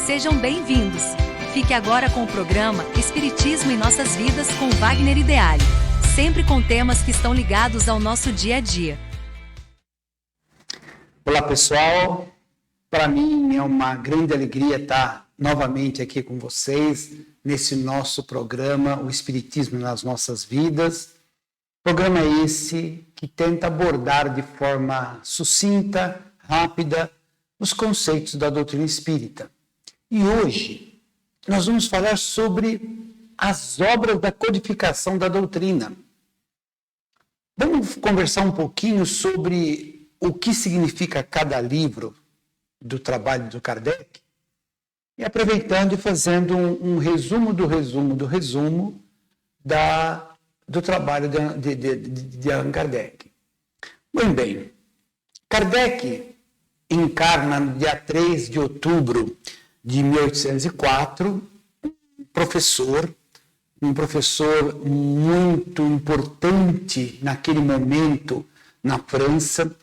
Sejam bem-vindos. Fique agora com o programa Espiritismo em Nossas Vidas com Wagner Ideale, sempre com temas que estão ligados ao nosso dia a dia. Olá pessoal, para mim é uma grande alegria estar novamente aqui com vocês nesse nosso programa, o Espiritismo nas Nossas Vidas. Programa esse que tenta abordar de forma sucinta, rápida, os conceitos da doutrina espírita. E hoje nós vamos falar sobre as obras da codificação da doutrina. Vamos conversar um pouquinho sobre o que significa cada livro do trabalho do Kardec e aproveitando e fazendo um resumo do trabalho de Allan Kardec. Muito bem, Kardec encarna no dia 3 de outubro de 1804, um professor muito importante naquele momento na França.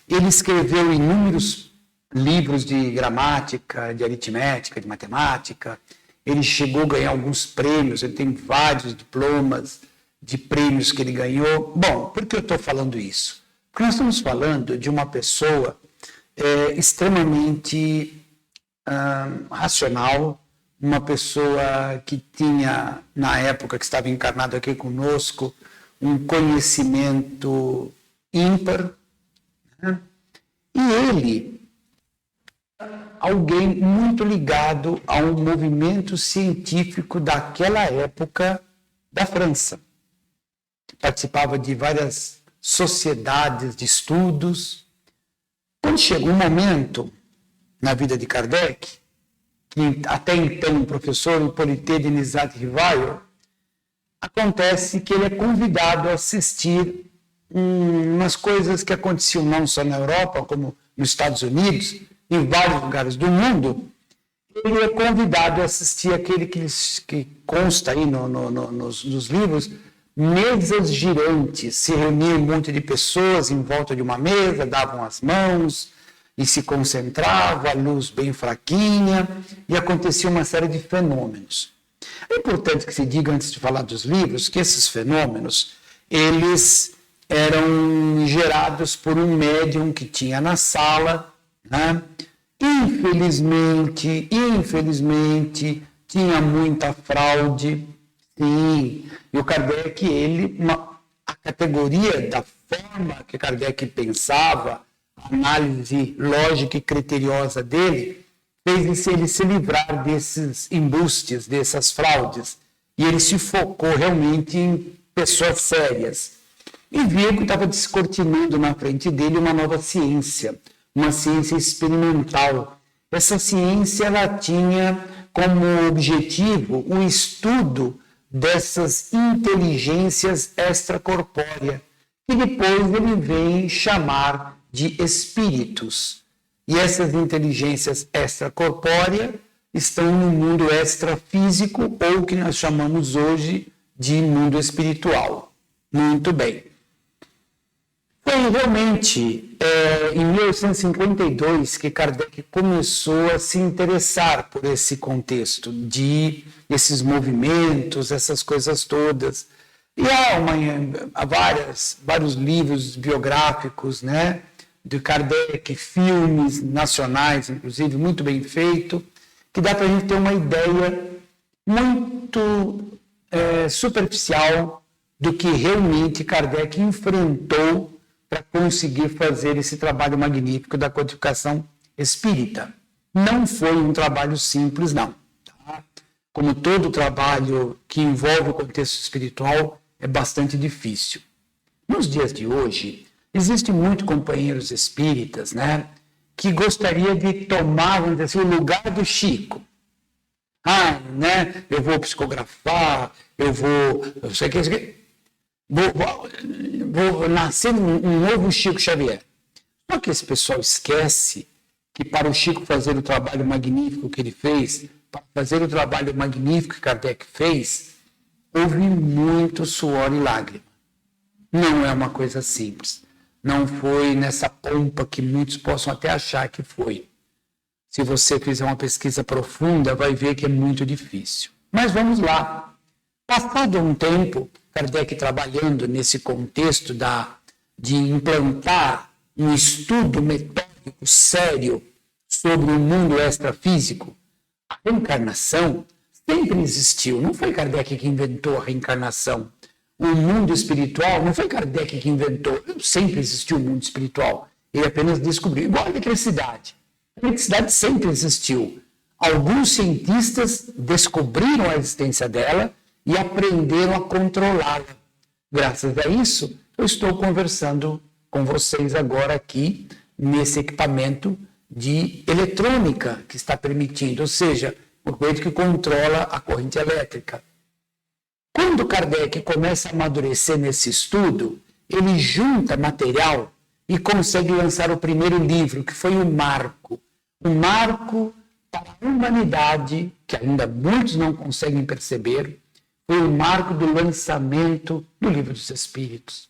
Ele escreveu inúmeros livros de gramática, de aritmética, de matemática. Ele chegou a ganhar alguns prêmios, ele tem vários diplomas de prêmios que ele ganhou. Bom, por que eu estou falando isso? Porque nós estamos falando de uma pessoa extremamente racional, uma pessoa que tinha, na época que estava encarnado aqui conosco, um conhecimento ímpar, né? E ele, alguém muito ligado a um movimento científico daquela época da França. Participava de várias sociedades de estudos. Quando chegou um momento na vida de Kardec, que até então o professor Hippolyte de Nizat-Rivail, acontece que ele é convidado a assistir umas coisas que aconteciam não só na Europa, como nos Estados Unidos, em vários lugares do mundo. Ele é convidado a assistir aquele que consta aí nos livros, mesas girantes. Se reunia um monte de pessoas em volta de uma mesa, davam as mãos e se concentrava, a luz bem fraquinha, e acontecia uma série de fenômenos. É importante que se diga, antes de falar dos livros, que esses fenômenos, eles eram gerados por um médium que tinha na sala, né? Infelizmente, tinha muita fraude, sim. E o Kardec, a categoria da forma que Kardec pensava, a análise lógica e criteriosa dele, fez ele se livrar desses embustes, dessas fraudes. E ele se focou realmente em pessoas sérias. E viu que estava descortinando na frente dele uma nova ciência, uma ciência experimental. Essa ciência, ela tinha como objetivo o estudo dessas inteligências extracorpóreas, que depois ele vem chamar de espíritos. E essas inteligências extracorpóreas estão no mundo extrafísico, ou o que nós chamamos hoje de mundo espiritual. Muito bem. Foi realmente em 1852 que Kardec começou a se interessar por esse contexto, esses movimentos, essas coisas todas. E há vários livros biográficos, né, de Kardec, filmes nacionais, inclusive, muito bem feito, que dá para a gente ter uma ideia muito superficial do que realmente Kardec enfrentou para conseguir fazer esse trabalho magnífico da codificação espírita. Não foi um trabalho simples, não. Tá? Como todo trabalho que envolve o contexto espiritual, é bastante difícil. Nos dias de hoje, existem muitos companheiros espíritas, né, que gostaria de tomar, vamos dizer assim, o lugar do Chico. Né, eu vou psicografar, vou nascer um novo Chico Xavier. Só que esse pessoal esquece que para o Chico fazer o trabalho magnífico que ele fez, para fazer o trabalho magnífico que Kardec fez, houve muito suor e lágrima. Não é uma coisa simples. Não foi nessa pompa que muitos possam até achar que foi. Se você fizer uma pesquisa profunda, vai ver que é muito difícil. Mas vamos lá. Passado um tempo, Kardec trabalhando nesse contexto de implantar um estudo metódico sério sobre o mundo extrafísico, a reencarnação sempre existiu. Não foi Kardec que inventou a reencarnação. O mundo espiritual não foi Kardec que inventou. Sempre existiu o mundo espiritual. Ele apenas descobriu. Igual a eletricidade. A eletricidade sempre existiu. Alguns cientistas descobriram a existência dela e aprenderam a controlá-la. Graças a isso, eu estou conversando com vocês agora aqui nesse equipamento de eletrônica que está permitindo, ou seja, o coisa que controla a corrente elétrica. Quando Kardec começa a amadurecer nesse estudo, ele junta material e consegue lançar o primeiro livro, que foi o Marco. O Marco para a humanidade, que ainda muitos não conseguem perceber, foi o marco do lançamento do Livro dos Espíritos.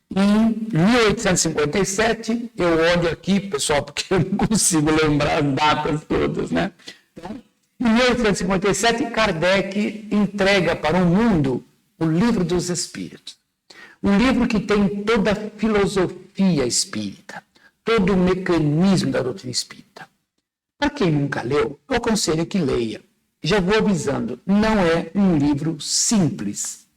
Em 1857, eu olho aqui, pessoal, porque eu não consigo lembrar as datas todas, né? Então, em 1857, Kardec entrega para o mundo o Livro dos Espíritos. Um livro que tem toda a filosofia espírita, todo o mecanismo da doutrina espírita. Para quem nunca leu, eu aconselho que leia. Já vou avisando, não é um livro simples.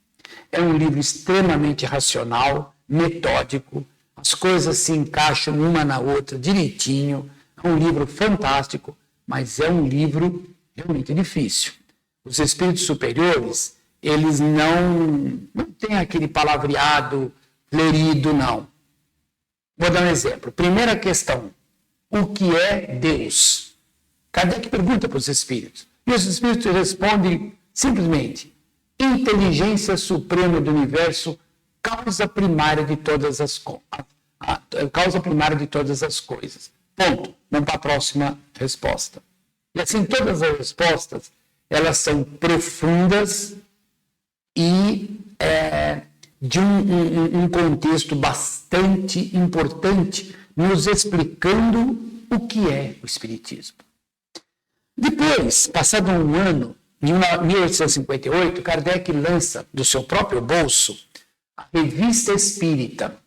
É um livro extremamente racional, metódico, as coisas se encaixam uma na outra direitinho. É um livro fantástico, mas é um livro realmente difícil. Os espíritos superiores, eles não têm aquele palavreado florido, não. Vou dar um exemplo. Primeira questão, o que é Deus? Kardec pergunta para os espíritos. E os espíritos respondem simplesmente: inteligência suprema do universo, causa primária de todas as coisas. Ponto. Vamos para a próxima resposta. E assim, todas as respostas, elas são profundas e de um contexto bastante importante, nos explicando o que é o Espiritismo. Depois, passado um ano, em 1858, Kardec lança do seu próprio bolso a Revista Espírita.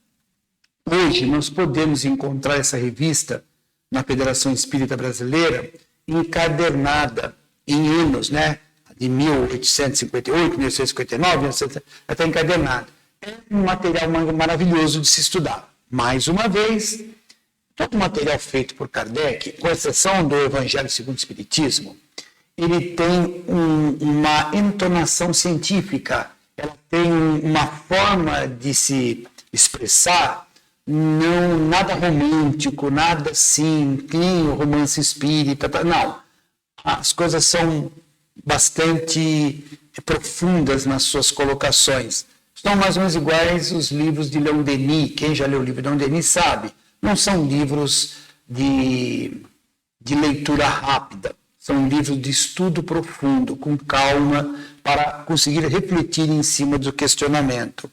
Hoje nós podemos encontrar essa revista na Federação Espírita Brasileira encadernada em anos, né? De 1858, 1859, até encadernada. É um material maravilhoso de se estudar. Mais uma vez, todo o material feito por Kardec, com exceção do Evangelho segundo o Espiritismo, ele tem uma entonação científica, ela tem uma forma de se expressar, não nada romântico, nada assim, tem o romance espírita, não. As coisas são bastante profundas nas suas colocações. Estão mais ou menos iguais os livros de Leon Denis. Quem já leu o livro de Leon Denis sabe. Não são livros de leitura rápida. São livros de estudo profundo, com calma, para conseguir refletir em cima do questionamento.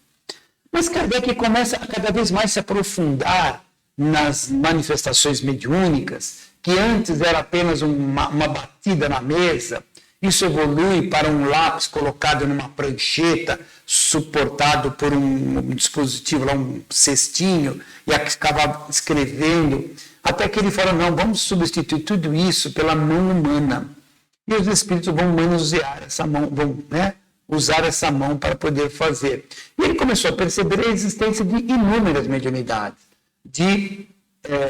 Mas Kardec começa a cada vez mais se aprofundar nas manifestações mediúnicas, que antes era apenas uma batida na mesa. Isso evolui para um lápis colocado numa prancheta, suportado por um dispositivo, um cestinho, e acaba escrevendo, até que ele fala, não, vamos substituir tudo isso pela mão humana. E os espíritos vão manusear essa mão, vão usar essa mão para poder fazer. E ele começou a perceber a existência de inúmeras mediunidades, de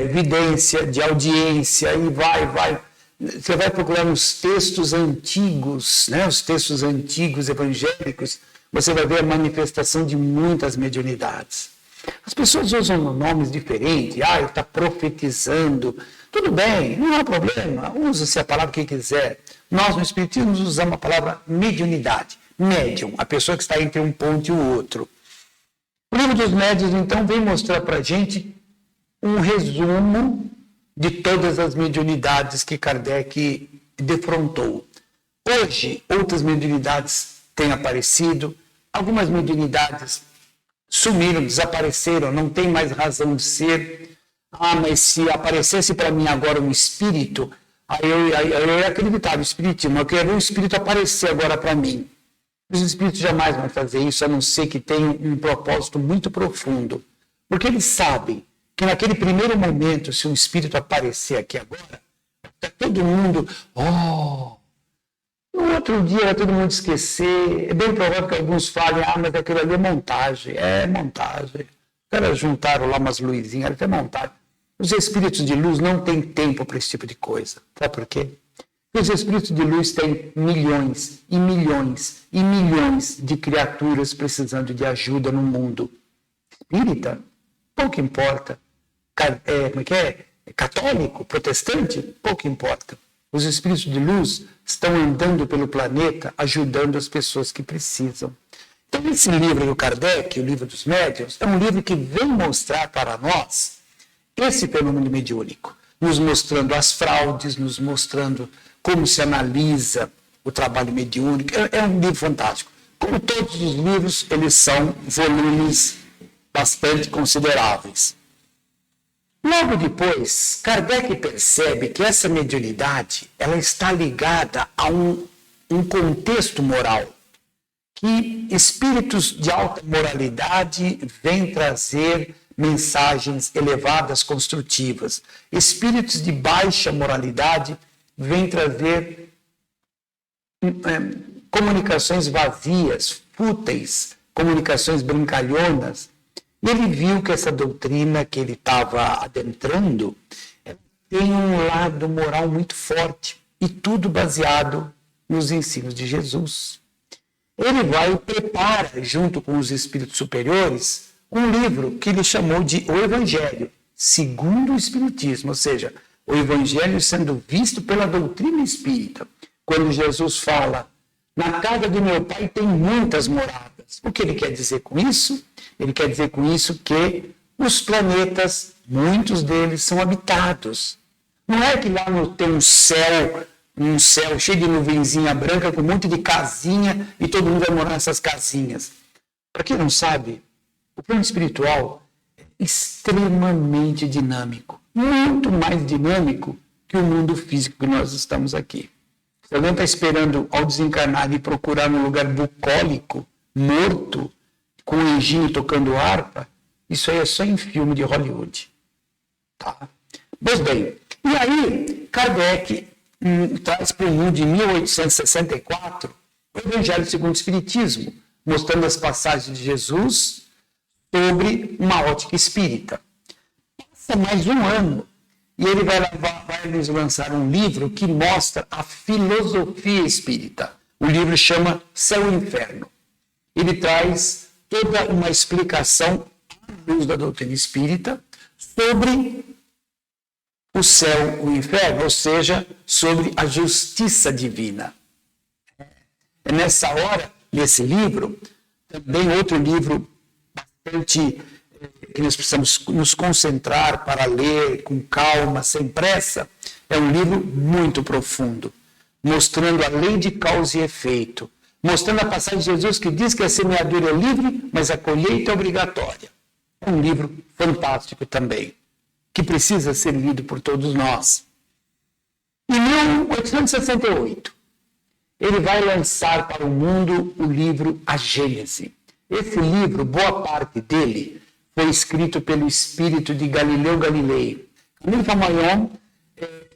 evidência, de audiência, e vai. Você vai procurar nos textos antigos, os textos antigos evangélicos, você vai ver a manifestação de muitas mediunidades. As pessoas usam nomes diferentes, ele está profetizando. Tudo bem, não há problema, use-se a palavra que quiser. Nós, no Espiritismo, usamos a palavra mediunidade, médium, a pessoa que está entre um ponto e o outro. O Livro dos Médiuns, então, vem mostrar para a gente um resumo de todas as mediunidades que Kardec defrontou. Hoje, outras mediunidades têm aparecido, algumas mediunidades sumiram, desapareceram, não tem mais razão de ser. Mas se aparecesse para mim agora um espírito Aí eu ia acreditar no espiritismo, eu queria ver o espírito aparecer agora para mim. Os espíritos jamais vão fazer isso, a não ser que tenham um propósito muito profundo. Porque eles sabem que naquele primeiro momento, se um espírito aparecer aqui agora, está todo mundo, no outro dia vai todo mundo esquecer. É bem provável que alguns falem, mas aquilo ali é montagem. É montagem. Os caras juntaram lá umas luzinhas, até montagem. Os espíritos de luz não têm tempo para esse tipo de coisa. Sabe por quê? Os espíritos de luz têm milhões e milhões e milhões de criaturas precisando de ajuda no mundo. Espírita, pouco importa. Católico, protestante, pouco importa. Os espíritos de luz estão andando pelo planeta ajudando as pessoas que precisam. Então, esse livro do Kardec, o Livro dos Médiuns, é um livro que vem mostrar para nós esse fenômeno mediúnico, nos mostrando as fraudes, nos mostrando como se analisa o trabalho mediúnico. É um livro fantástico. Como todos os livros, eles são volumes bastante consideráveis. Logo depois, Kardec percebe que essa mediunidade ela está ligada a um contexto moral, que espíritos de alta moralidade vêm trazer mensagens elevadas, construtivas. Espíritos de baixa moralidade vêm trazer comunicações vazias, fúteis, comunicações brincalhonas. E ele viu que essa doutrina que ele estava adentrando tem um lado moral muito forte, e tudo baseado nos ensinos de Jesus. Ele vai e prepara, junto com os espíritos superiores, um livro que ele chamou de O Evangelho, segundo o Espiritismo, ou seja, o Evangelho sendo visto pela doutrina espírita. Quando Jesus fala, na casa do meu pai tem muitas moradas. O que ele quer dizer com isso? Ele quer dizer com isso que os planetas, muitos deles são habitados. Não é que lá tem um céu cheio de nuvenzinha branca, com um monte de casinha, e todo mundo vai morar nessas casinhas. Para quem não sabe, o plano espiritual é extremamente dinâmico, muito mais dinâmico que o mundo físico que nós estamos aqui. Se alguém está esperando ao desencarnar e procurar num lugar bucólico, morto, com um anjinho tocando harpa, isso aí é só em filme de Hollywood. Tá? Pois bem, e aí Kardec traz para o mundo de 1864 o Evangelho segundo o Espiritismo, mostrando as passagens de Jesus sobre uma ótica espírita. Passa mais um ano e ele vai nos lançar um livro que mostra a filosofia espírita. O livro chama Céu e Inferno. Ele traz toda uma explicação à luz da doutrina espírita sobre o céu e o inferno, ou seja, sobre a justiça divina. É nessa hora, nesse livro, também outro livro bastante que nós precisamos nos concentrar para ler com calma, sem pressa, é um livro muito profundo, mostrando a lei de causa e efeito, mostrando a passagem de Jesus que diz que a semeadura é livre, mas a colheita é obrigatória. É um livro fantástico também, que precisa ser lido por todos nós. Em 1868, ele vai lançar para o mundo o livro A Gênese. Esse livro, boa parte dele, foi escrito pelo espírito de Galileu Galilei. Camille Flammarion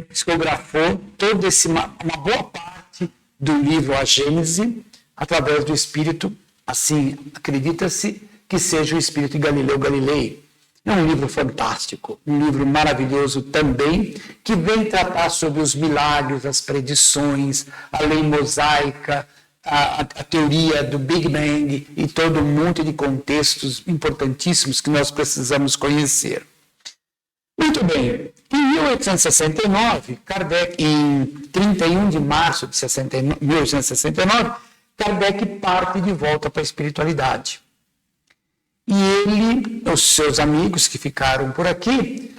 psicografou toda uma boa parte do livro A Gênese através do espírito, assim, acredita-se que seja o espírito de Galileu Galilei. É um livro fantástico, um livro maravilhoso também, que vem tratar sobre os milagres, as predições, a lei mosaica, a teoria do Big Bang e todo um monte de contextos importantíssimos que nós precisamos conhecer. Muito bem, em 1869, Kardec, em 31 de março de 1869, Kardec parte de volta para a espiritualidade. E ele, os seus amigos que ficaram por aqui,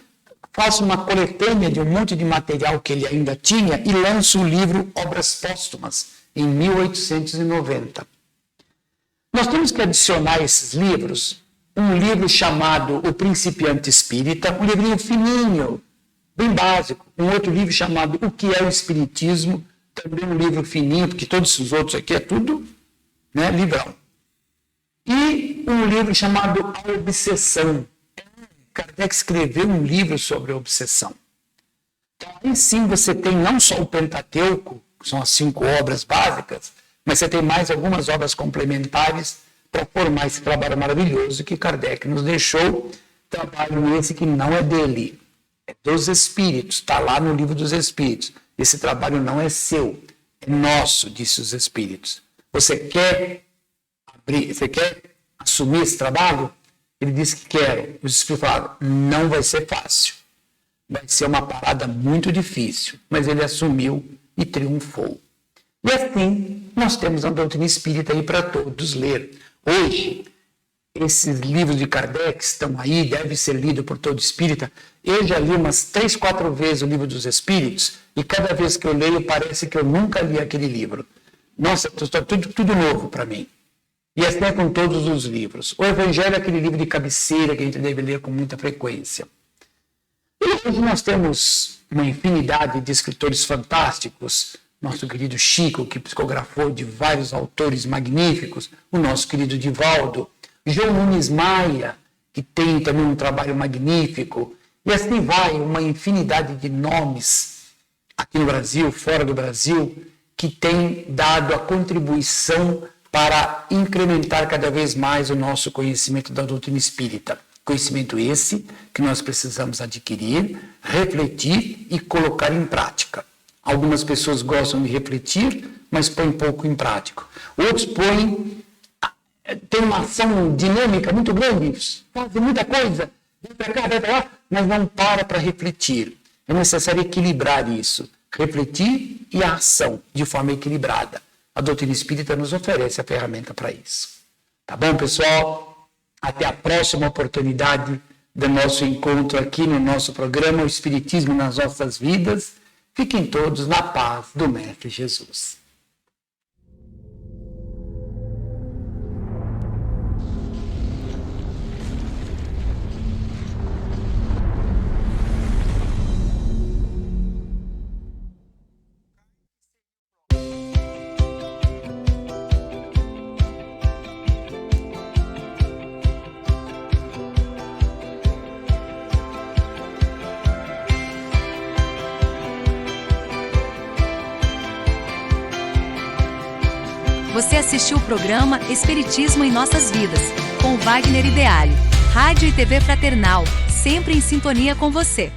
faz uma coletânea de um monte de material que ele ainda tinha e lança o livro Obras Póstumas, em 1890. Nós temos que adicionar a esses livros um livro chamado O Principiante Espírita, um livrinho fininho, bem básico. Um outro livro chamado O que é o Espiritismo, também um livro fininho, porque todos os outros aqui é tudo, né, livrão. E um livro chamado A Obsessão. Kardec escreveu um livro sobre a obsessão. Então, aí sim você tem não só o Pentateuco, que são as 5 obras básicas, mas você tem mais algumas obras complementares para formar esse trabalho maravilhoso que Kardec nos deixou. Trabalho esse que não é dele, é dos Espíritos, está lá no Livro dos Espíritos. Esse trabalho não é seu, é nosso, disse os Espíritos. Você quer assumir esse trabalho? Ele disse que quero. Os Espíritos falaram, não vai ser fácil. Vai ser uma parada muito difícil. Mas ele assumiu e triunfou. E assim, nós temos a doutrina espírita aí para todos ler. Hoje, esses livros de Kardec estão aí, deve ser lido por todo espírita. Eu já li umas 3, 4 vezes o Livro dos Espíritos e cada vez que eu leio parece que eu nunca li aquele livro. Nossa, tudo novo para mim. E assim é com todos os livros. O Evangelho é aquele livro de cabeceira que a gente deve ler com muita frequência. E hoje nós temos uma infinidade de escritores fantásticos. Nosso querido Chico, que psicografou de vários autores magníficos. O nosso querido Divaldo. João Nunes Maia, que tem também um trabalho magnífico. E assim vai, uma infinidade de nomes aqui no Brasil, fora do Brasil, que tem dado a contribuição para incrementar cada vez mais o nosso conhecimento da doutrina espírita. Conhecimento esse que nós precisamos adquirir, refletir e colocar em prática. Algumas pessoas gostam de refletir, mas põem pouco em prática. Outros tem uma ação dinâmica muito grande, fazem muita coisa, vem para cá, vai para lá, mas não para refletir. É necessário equilibrar isso, refletir e a ação de forma equilibrada. A doutrina espírita nos oferece a ferramenta para isso. Tá bom, pessoal? Até a próxima oportunidade do nosso encontro aqui no nosso programa O Espiritismo nas Nossas Vidas. Fiquem todos na paz do Mestre Jesus. Você assistiu o programa Espiritismo em Nossas Vidas, com Wagner Ideale. Rádio e TV Fraternal, sempre em sintonia com você.